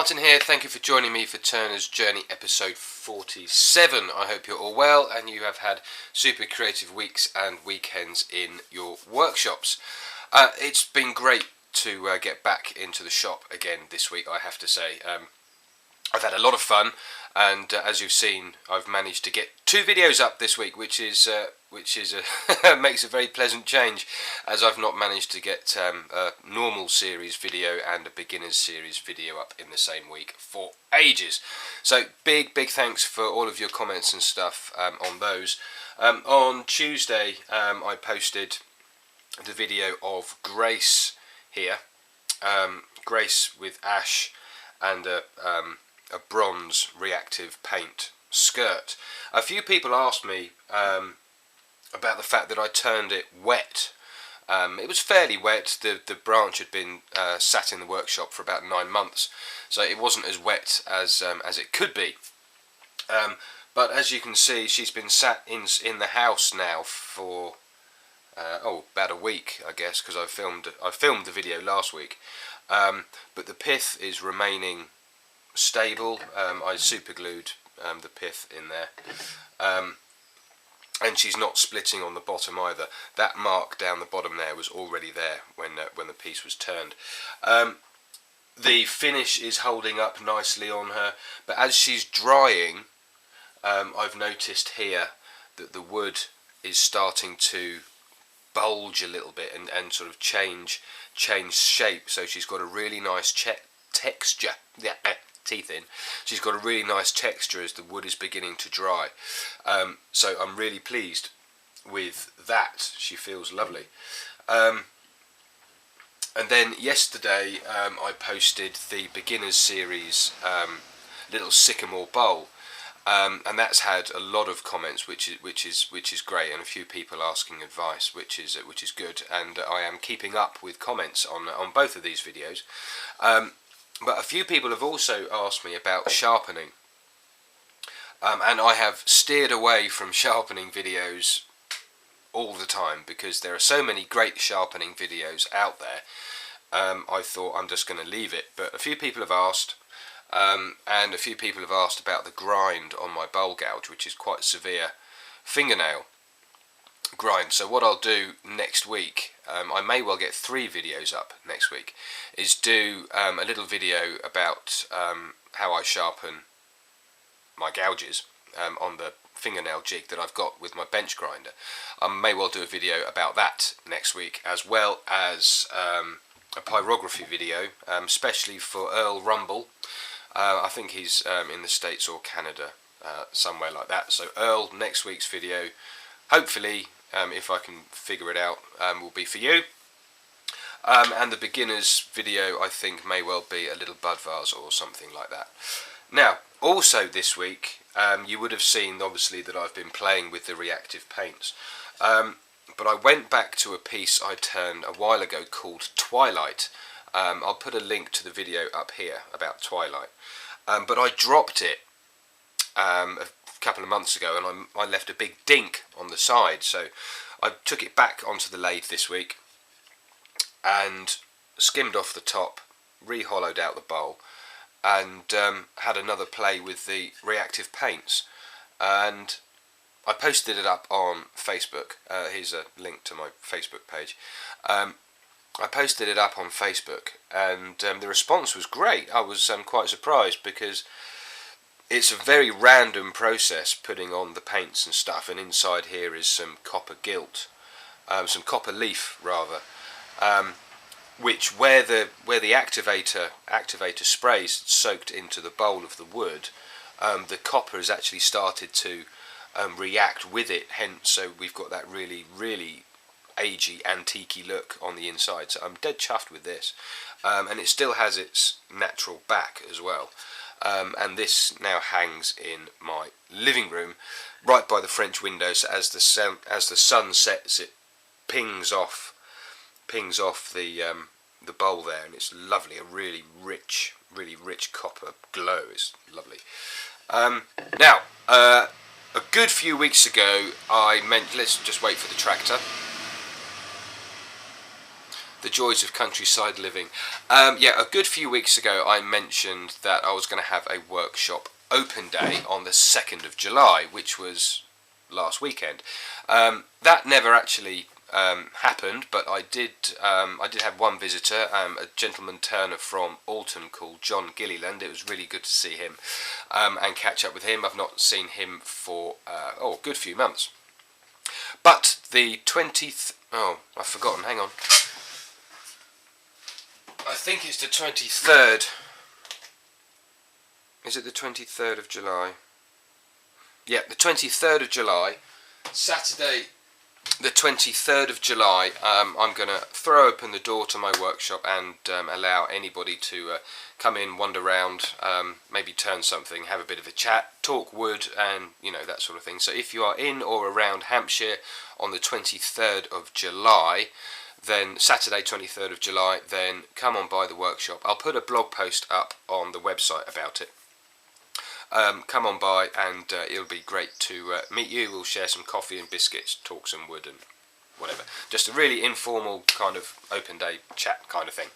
Martin here, thank you for joining me for Turner's Journey episode 47. I hope you're all well and you have had super creative weeks and weekends in your workshops. It's been great to get back into the shop again this week, I have to say. I've had a lot of fun, and as you've seen, I've managed to get 2 videos up this week, which is makes a very pleasant change, as I've not managed to get a normal series video and a beginners series video up in the same week for ages. So big thanks for all of your comments and stuff on those. On Tuesday I posted the video of Grace here, Grace with ash and a bronze reactive paint skirt. A few people asked me about the fact that I turned it wet. It was fairly wet. The branch had been sat in the workshop for about 9 months, so it wasn't as wet as it could be. But as you can see, she's been sat in the house now for about a week, I guess, because I filmed the video last week. But the pith is remaining stable. I super glued the pith in there, and she's not splitting on the bottom either. That mark down the bottom there was already there when the piece was turned. The finish is holding up nicely on her, but as she's drying, I've noticed here that the wood is starting to bulge a little bit and sort of change shape. So she's got a really nice texture. Teeth in. She's got a really nice texture as the wood is beginning to dry. So I'm really pleased with that. She feels lovely. And then yesterday I posted the beginners series little sycamore bowl, and that's had a lot of comments, which is great, and a few people asking advice, which is good. And I am keeping up with comments on both of these videos. But a few people have also asked me about sharpening, and I have steered away from sharpening videos all the time because there are so many great sharpening videos out there. I thought I'm just going to leave it, but a few people have asked, and a few people have asked about the grind on my bowl gouge, which is quite severe fingernail grind. So what I'll do next week, I may well get 3 videos up next week, is do a little video about how I sharpen my gouges on the fingernail jig that I've got with my bench grinder. I may well do a video about that next week, as well as a pyrography video, especially for Earl Rumble. I think he's in the States or Canada, somewhere like that. So Earl, next week's video, hopefully, if I can figure it out, will be for you. And the beginners video, I think, may well be a little bud vase or something like that. Now, also this week, you would have seen, obviously, that I've been playing with the reactive paints. But I went back to a piece I turned a while ago called Twilight. I'll put a link to the video up here about Twilight. But I dropped it a couple of months ago, and I left a big dink on the side, so I took it back onto the lathe this week and skimmed off the top, re-hollowed out the bowl, and had another play with the reactive paints, and I posted it up on Facebook. Here's a link to my Facebook page. I posted it up on Facebook, and the response was great. I was quite surprised, because it's a very random process putting on the paints and stuff, and inside here is some copper gilt, some copper leaf rather, which where the activator sprays soaked into the bowl of the wood, the copper has actually started to react with it. Hence, so we've got that really agey, antique-y look on the inside. So I'm dead chuffed with this, and it still has its natural back as well. And this now hangs in my living room, right by the French window. So as the sun sets, it pings off the bowl there, and it's lovely. A really rich copper glow. It's lovely. Now, a good few weeks ago, I meant let's just wait for the tractor. the joys of countryside living. Yeah, a good few weeks ago I mentioned that I was going to have a workshop open day on the 2nd of July, which was last weekend. That never actually happened, but I did have one visitor, a gentleman turner from Alton called John Gilliland. It was really good to see him and catch up with him. I've not seen him for a good few months. But the 20th, oh, I've forgotten, hang on. I think it's the 23rd. Is it the 23rd of July? Yeah, the 23rd of July, Saturday the 23rd of July, I'm going to throw open the door to my workshop and allow anybody to come in, wander around, maybe turn something, have a bit of a chat, talk wood and, you know, that sort of thing. So if you are in or around Hampshire on the 23rd of July, then Saturday 23rd of July, then come on by the workshop. I'll put a blog post up on the website about it. Come on by and it'll be great to meet you. We'll share some coffee and biscuits, talk some wood and whatever. Just a really informal kind of open day chat kind of thing.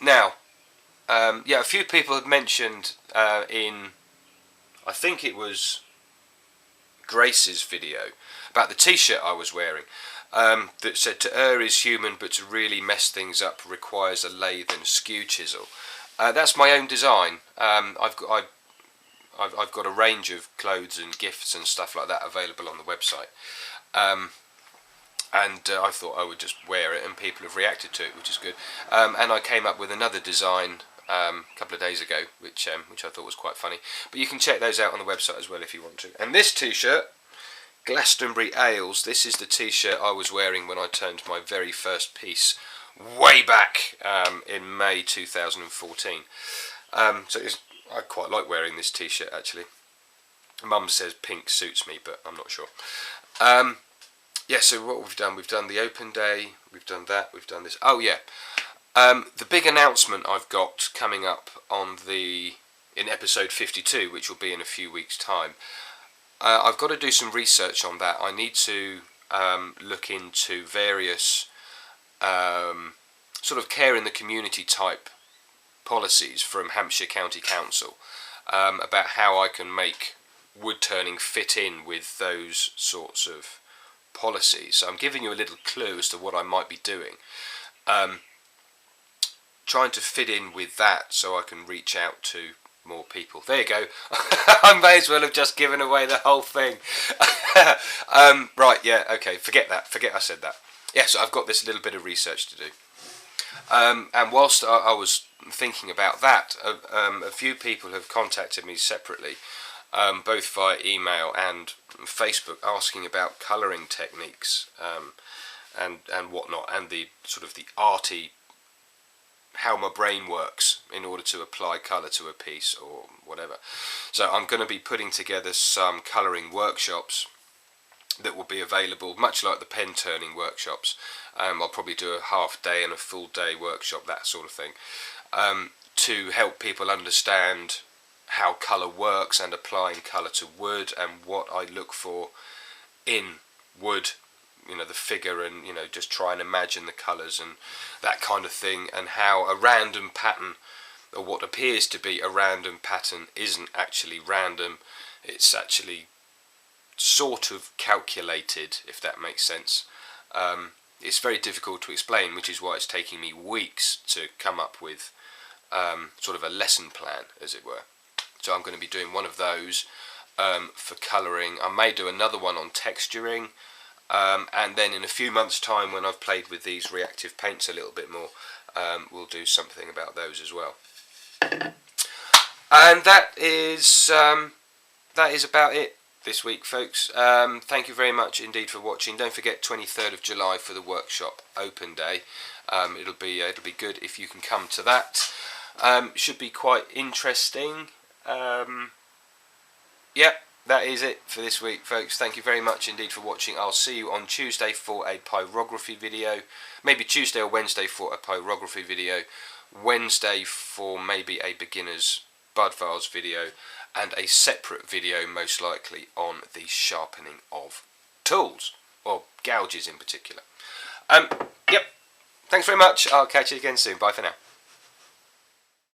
Now, yeah, a few people had mentioned in, I think it was Grace's video, about the t-shirt I was wearing, that said to err is human but to really mess things up requires a lathe and skew chisel. That's my own design. I've got a range of clothes and gifts and stuff like that available on the website, and I thought I would just wear it, and people have reacted to it, which is good. And I came up with another design a couple of days ago, which I thought was quite funny. But you can check those out on the website as well if you want to. And this T-shirt, Glastonbury Ales, this is the T-shirt I was wearing when I turned my very first piece way back in May 2014. So I quite like wearing this T-shirt actually. Mum says pink suits me, but I'm not sure. Yeah, so what we've done the open day, we've done that, we've done this. Oh yeah, the big announcement I've got coming up in episode 52, which will be in a few weeks' time. I've got to do some research on that. I need to look into various sort of care in the community type policies from Hampshire County Council about how I can make wood turning fit in with those sorts of policies. So I'm giving you a little clue as to what I might be doing, trying to fit in with that so I can reach out to more people. There you go. I may as well have just given away the whole thing. Right, yeah, okay, forget I said that. Yeah, so I've got this little bit of research to do. And whilst I was thinking about that, a few people have contacted me separately, both via email and Facebook, asking about colouring techniques and whatnot, and the sort of the arty, how my brain works in order to apply colour to a piece or whatever. So I'm going to be putting together some colouring workshops that will be available, much like the pen turning workshops. I'll probably do a half day and a full day workshop, that sort of thing, to help people understand how colour works and applying colour to wood and what I look for in wood, you know, the figure, and, you know, just try and imagine the colours and that kind of thing, and how a random pattern, or what appears to be a random pattern, isn't actually random. It's actually sort of calculated, if that makes sense. It's very difficult to explain, which is why it's taking me weeks to come up with sort of a lesson plan, as it were. So I'm going to be doing one of those for colouring. I may do another one on texturing, and then in a few months' time, when I've played with these reactive paints a little bit more, we'll do something about those as well. And that is about it this week, folks. Thank you very much indeed for watching. Don't forget 23rd of July for the workshop open day. It'll be good if you can come to that. Should be quite interesting. Yeah, that is it for this week, folks. Thank you very much indeed for watching. I'll see you on Tuesday for a pyrography video, maybe Tuesday or Wednesday for a pyrography video, Wednesday for maybe a beginner's bud vase video, and a separate video most likely on the sharpening of tools, or gouges in particular. Yep, Thanks very much. I'll catch you again soon. Bye for now.